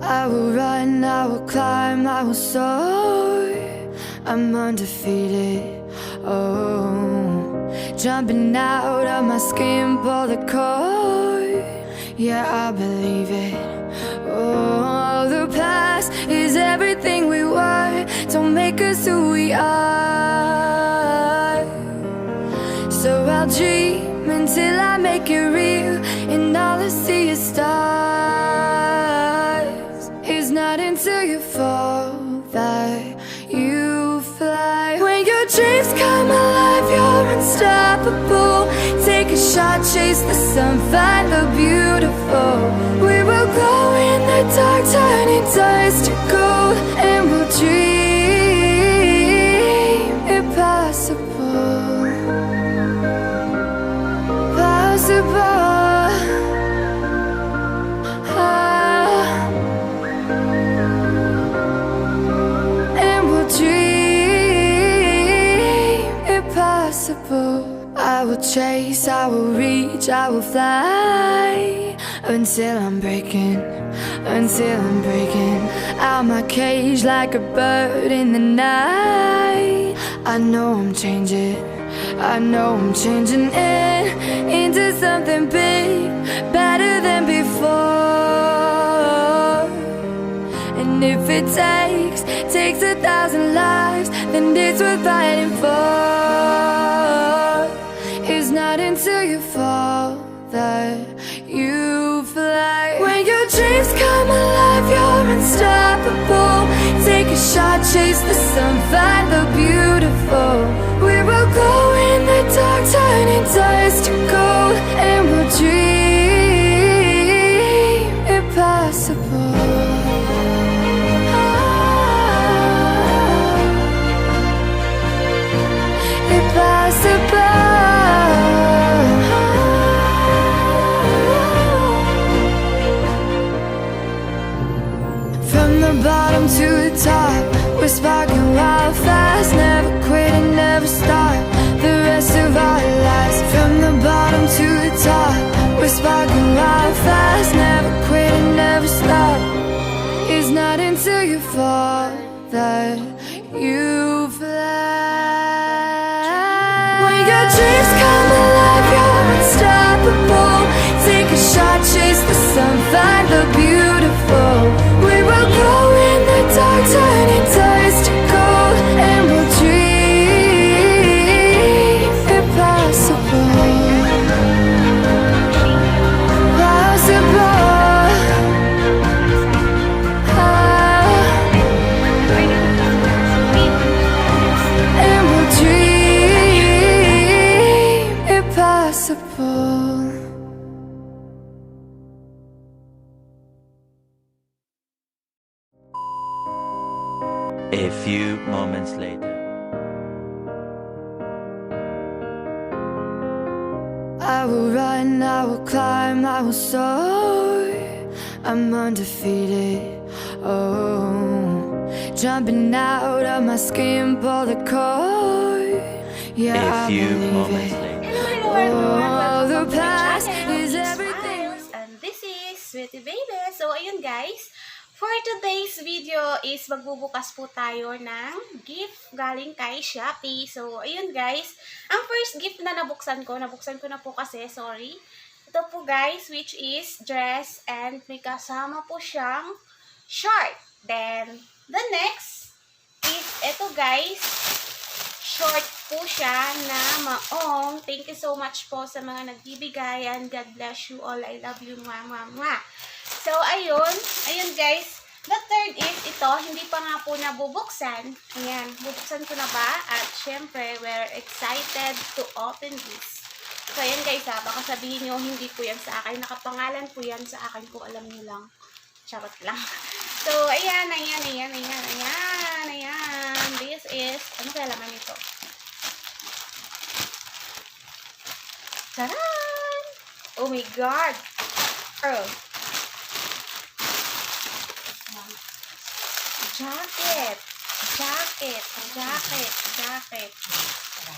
I will run, I will climb, I will soar. I'm undefeated, oh. Jumping out of my skin, pull the cord. Yeah, I believe it. Oh, the past is everything we were. Don't make us who we are. So I'll dream until I make it real, and all I see is stars. It's not until you fall that you fly. When your dreams come alive, you're unstoppable. Take a shot, chase the sun, find the beautiful. We will glow in the dark, turning dust to gold, and we'll dream impossible. Possible. And we'll dream impossible. I will chase, I will reach, I will fly until I'm breaking out my cage like a bird in the night. I know I'm changing into something big, better than before. And if it takes 1,000 lives, then it's worth fighting for. It's not until you fall that you fly. When your dreams come alive, you're unstoppable. Take a shot, chase the sun, find the beautiful. We will go in the dark, turning dust to gold, and we'll dream impossible. Impossible. From the bottom to the top, we're sparking wild fast. Never quit and never stop the rest of our lives. From the bottom to the top, we're sparking wild fast. Never quit and never stop. It's not until you fall that you fly. When your dreams come alive, you're unstoppable. Take a shot, chase the sun, find the beautiful. We will glow in the dark, turning dust to gold, and we'll dream impossible. Possible. And we'll dream impossible. A few moments later. I will run, I will climb, I will soar. I'm undefeated, oh. Jumping out of my skin, pull the cord. Yeah, A few I believe moments it. later. Hello everyone! Oh, the Welcome to my past channel. is It's everything. Miles, and this is Sweetie Baby. So, ayun guys. For today's video is magbubukas po tayo ng gift galing kay Shopee. So, ayun guys. Ang first gift na nabuksan ko na po kasi, sorry. Ito po guys, which is dress and may kasama po siyang short. Then, the next is ito guys. Short po siya na maong. Thank you so much po sa mga nagbibigayan. God bless you all. I love you. Mwah, mwah, mwah. So, ayun. Ayun, guys. The third is ito. Hindi pa nga po nabubuksan. Ayan. Bubuksan ko na ba? At syempre, we're excited to open this. So, ayan guys ha. Baka sabihin nyo, hindi po yan sa akin. Nakapangalan po yan sa akin kung alam nyo lang. Charot lang. So, ayan. This is, ano kaya laman ito? Taran! Oh my God! Oh. Jacket.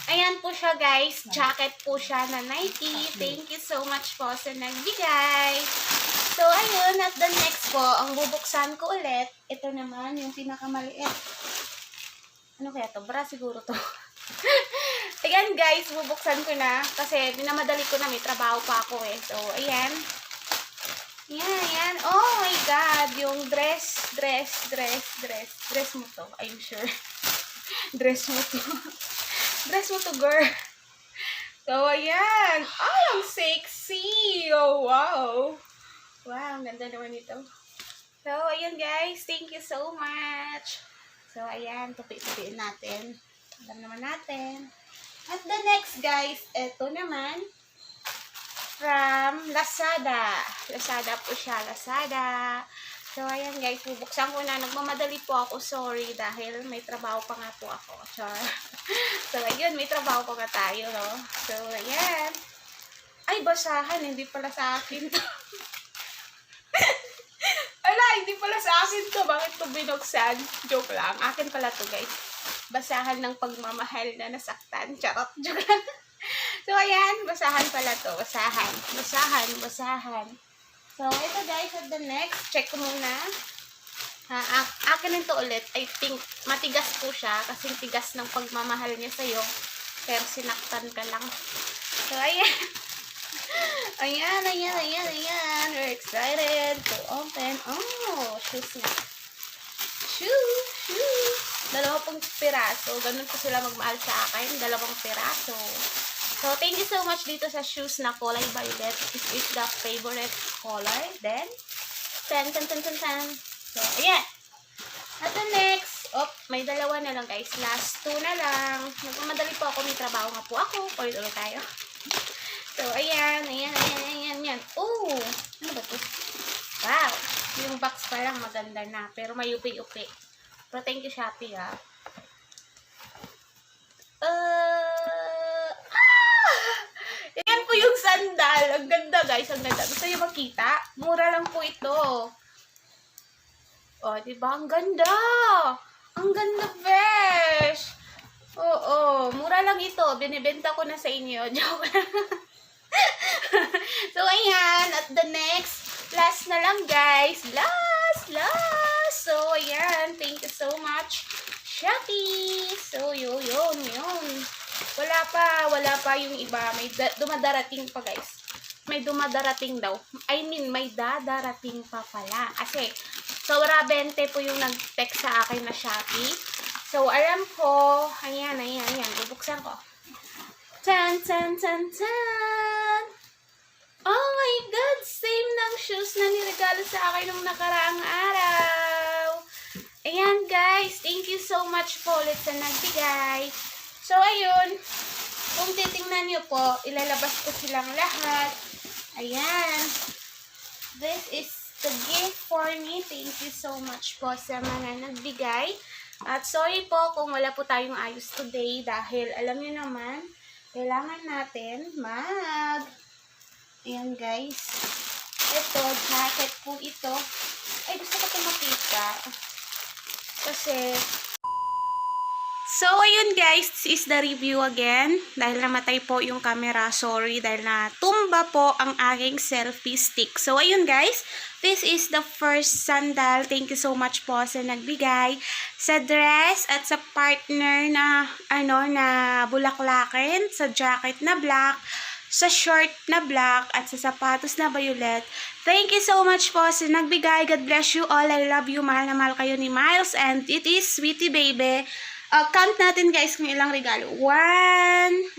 Ayan po siya guys. Jacket po siya na Nike. Thank you so much po sa nagbigay. So, ayun. At the next po, ang bubuksan ko ulit, ito naman, yung pinakamaliit. Ano kaya to? Bra siguro to. Ayan guys, bubuksan ko na. Kasi minamadali ko na, may trabaho pa ako eh. So, ayan. Ayan. Oh my God. Yung dress mo to. I'm sure. Dress mo to. Dress mo to, girl. So, ayan. Oh, ang sexy. Oh, wow. Wow, ang ganda naman ito. So, ayan guys. Thank you so much. So, ayan. Tupi-tupiin natin. Alam naman natin. At the next guys, ito naman. From Lazada. Lazada po siya. Lazada. So, ayan guys. Bubuksan ko na. Nagmamadali po ako. Sorry. Dahil may trabaho pa nga po ako. Char. So, ayun. May trabaho pa nga tayo, no? So, ayan. Ay, basahan. Hindi pala sa akin to. Ala, hindi pala sa akin to. Bakit to binuksan? Joke lang. Akin pala to, guys. Basahan ng pagmamahal na nasaktan. Charot. Joke lang. So, ayan. Basahan pala to. Basahan. So, ito guys. At the next, check ko muna. Akin ito ulit. I think, matigas po siya. Kasing tigas ng pagmamahal niya sa'yo. Pero sinaktan ka lang. So, ayan. Ayan. We're excited to open. Oh, shoes na. Shoes. 20 piraso. Ganun po sila magmahal sa akin. 2 piraso. So, thank you so much dito sa shoes na kulay violet. This is the favorite color. Then, tan. So, ayan. At the next, may 2 na lang guys. Last 2 na lang. Nagmamadali po ako. May trabaho nga po ako. Ulit tayo. So, ayan. Oh, ano ba ito? Wow. Yung box pa lang maganda na. Pero may upi-upi. Pero thank you, Shopee, ha. Yan po yung sandal. Ang ganda, guys. Ang ganda. Gusto nyo makita? Mura lang po ito. Oh, diba? Ang ganda. Ang ganda, besh. Oo. Mura lang ito. Binibenta ko na sa inyo. Joke lang. So, ayan. At the next, last na lang, guys. Last. So, ayan. Thank you so much, Shopee. So, yun. Wala pa yung iba. May dumadarating pa, guys. May dumadarating daw. May dadarating pa pala. Kasi, sobra 20 po yung nag-text sa akin na Shopee. So, alam ko, ayan. Bubuksan ko. Tan. Oh my God! Same ng shoes na niregalo sa akin nung nakaraang araw. Ayan guys, thank you so much po ulit sa nagbigay. So, ayun. Kung titingnan nyo po, ilalabas ko silang lahat. Ayan. This is the gift for me. Thank you so much po sa mga nagbigay. At sorry po kung wala po tayong ayos today dahil alam nyo naman, kailangan natin ayan guys. Ito, jacket po ito. Ay, gusto ko ito makita. Kasi, so, ayun guys, this is the review again. Dahil namatay po yung camera, sorry. Dahil natumba po ang aking selfie stick. So, ayun guys, this is the first sandal. Thank you so much po sa nagbigay. Sa dress at sa partner na, na bulaklakin. Sa jacket na black. Sa short na black at sa sapatos na violet. Thank you so much po sa nagbigay. God bless you all. I love you. Mahal na mahal kayo ni Miles. And it is Sweetie Baby. Count natin guys kung ilang regalo. 1,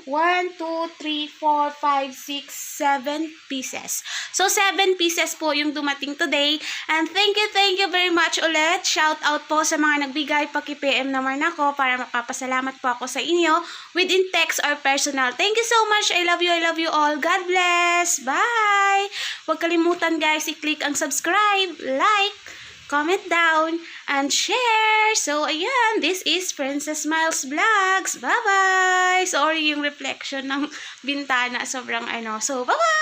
2, 3, 4, 5, 6, 7 pieces. So, 7 pieces po yung dumating today. And thank you very much ulit. Shout out po sa mga nagbigay. Paki-PM naman ako para makapasalamat po ako sa inyo within text or personal. Thank you so much. I love you all. God bless. Bye! Huwag kalimutan guys, i-click ang subscribe, like, comment down, and share. So, ayan. This is Princess Miles Vlogs. Bye-bye! Sorry yung reflection ng bintana. Sobrang So, bye-bye!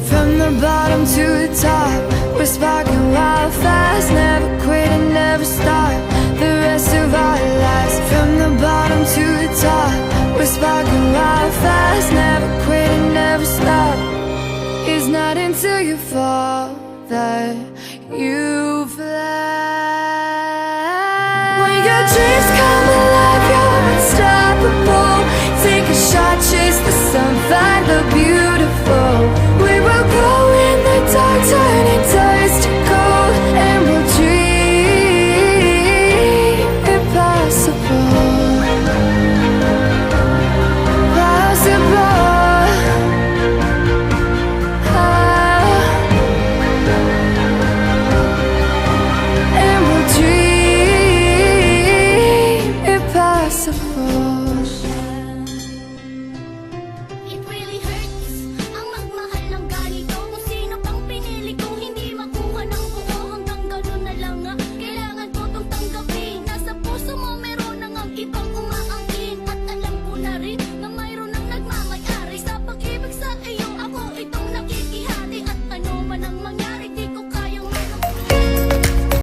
From the bottom to the top, we're sparking wildfire. you fall that you